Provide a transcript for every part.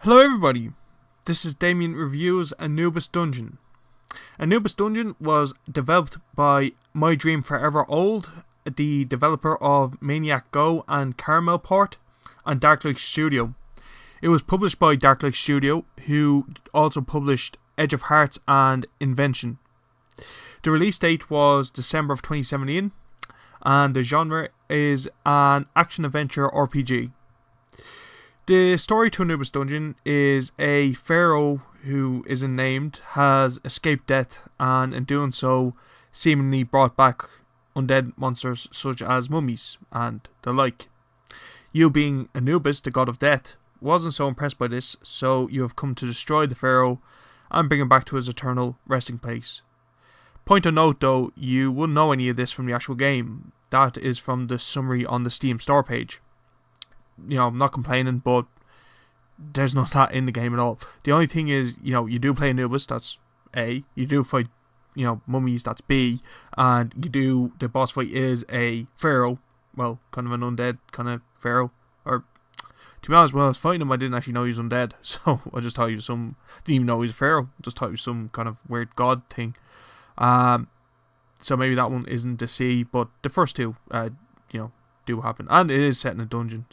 Hello everybody, this is Damien Reviews Anubis Dungeon. Anubis Dungeon was developed by My Dream Forever Old, the developer of Maniac Go and Caramel Port, and Darklight Studio. It was published by Darklight Studio, who also published Edge of Hearts and Invention. The release date was December of 2017, and the genre is an action-adventure RPG. The story to Anubis Dungeon is a pharaoh who isn't named has escaped death, and in doing so seemingly brought back undead monsters such as mummies and the like. You, being Anubis, the god of death, wasn't so impressed by this, so you have come to destroy the pharaoh and bring him back to his eternal resting place. Point of note though, you wouldn't know any of this from the actual game. That is from the summary on the Steam store page. I'm not complaining, but there's not that in the game at all. The only thing is, you do play Anubis, that's A. You do fight, mummies, that's B. And the boss fight is a pharaoh. Well, kind of an undead kind of pharaoh. Or, to be honest, when I was fighting him, I didn't actually know he was undead. So, I just thought he was didn't even know he was a pharaoh. Just thought he was some kind of weird god thing. So maybe that one isn't the C, but the first two, do happen. And it is set in a dungeon,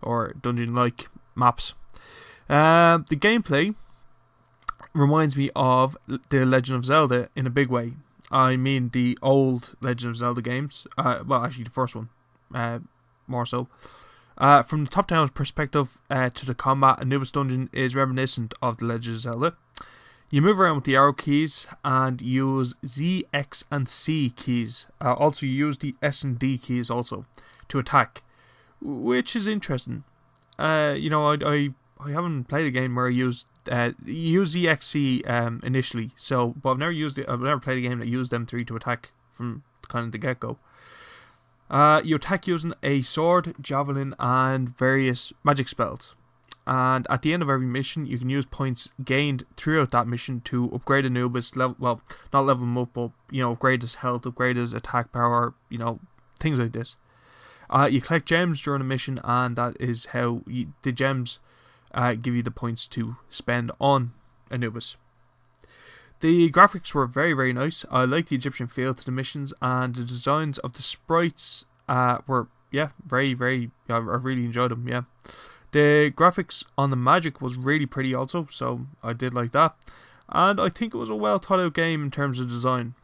or dungeon-like maps. The gameplay reminds me of the Legend of Zelda in a big way. I mean the old Legend of Zelda games. Well, actually the first one, more so. From the top-down perspective to the combat, Anubis Dungeon is reminiscent of the Legend of Zelda. You move around with the arrow keys and use Z, X and C keys. Also you use the S and D keys also to attack, which is interesting. I haven't played a game where I used ZXC initially, but I've never played a game that used them three to attack from kind of the get-go. You attack using a sword, javelin and various magic spells. And at the end of every mission, you can use points gained throughout that mission to upgrade Anubis, not level him up, but, upgrade his health, upgrade his attack power, things like this. You collect gems during a mission, and that is how the gems give you the points to spend on Anubis. The graphics were very, very nice. I like the Egyptian feel to the missions, and the designs of the sprites were, very, very, I really enjoyed them, yeah. The graphics on the magic was really pretty also, so I did like that. And I think it was a well thought out game in terms of design.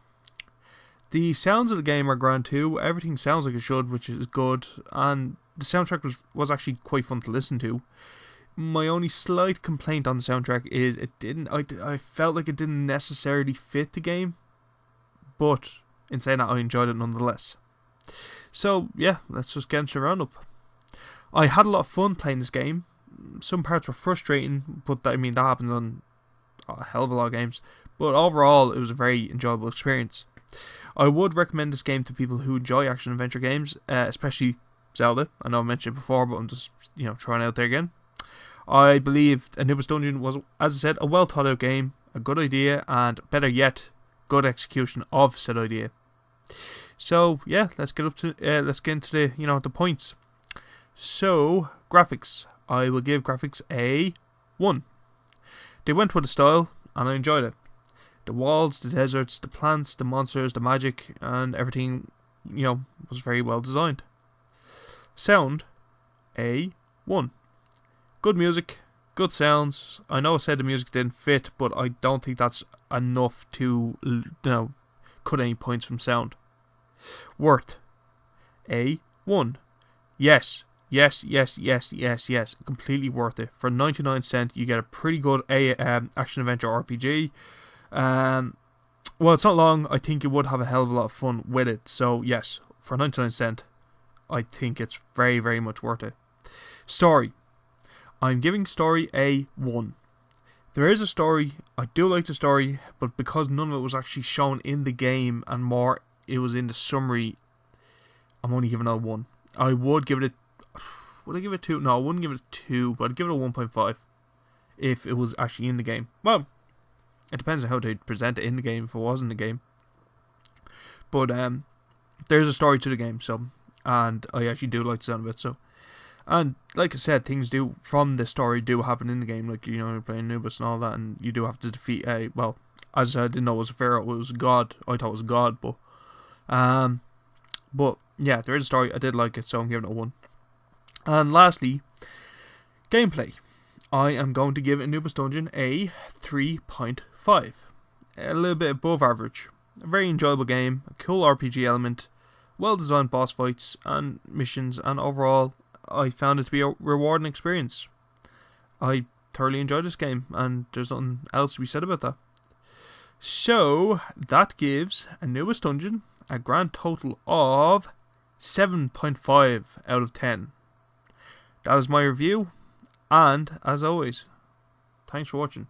The sounds of the game are grand too. Everything sounds like it should, which is good. And the soundtrack was actually quite fun to listen to. My only slight complaint on the soundtrack is I felt like it didn't necessarily fit the game. But in saying that, I enjoyed it nonetheless. So yeah, let's just get into the roundup. I had a lot of fun playing this game. Some parts were frustrating, but that happens on a hell of a lot of games. But overall, it was a very enjoyable experience. I would recommend this game to people who enjoy action-adventure games, especially Zelda. I know I mentioned it before, but I'm just, trying it out there again. I believe Anubis Dungeon was, as I said, a well-thought-out game, a good idea, and better yet, good execution of said idea. So, yeah, let's get into the points. So, graphics. I will give graphics a 1. They went with the style, and I enjoyed it. The walls, the deserts, the plants, the monsters, the magic, and everything, was very well designed. Sound, a 1. Good music, good sounds. I know I said the music didn't fit, but I don't think that's enough to, cut any points from sound. Worth, a 1. Yes, completely worth it. For 99 cents, you get a pretty good action-adventure RPG. Well, it's not long. I think you would have a hell of a lot of fun with it. So, yes, for 99 cents, I think it's very, very much worth it. Story. I'm giving story a 1. There is a story. I do like the story, but because none of it was actually shown in the game and more it was in the summary, I'm only giving it a 1. I would give it would I give it 2? No, I wouldn't give it a 2, but I'd give it a 1.5 if it was actually in the game. Well, it depends on how they present it in the game if it was in the game. But there's a story to the game, and I actually do like the sound of it. So And like I said, things do from the story do happen in the game. Like, you know, you're playing Anubis and all that, and you do have to defeat a, well, as I didn't know it was a pharaoh, it was a god. I thought it was a god, but yeah, there is a story. I did like it, so I'm giving it a 1. And lastly, gameplay. I am going to give Anubis Dungeon a 3.5. A little bit above average. A very enjoyable game, a cool RPG element, well designed boss fights and missions, and overall I found it to be a rewarding experience. I thoroughly enjoyed this game, and there's nothing else to be said about that. So that gives Anubis Dungeon a grand total of 7.5 out of 10. That is my review, and as always, thanks for watching.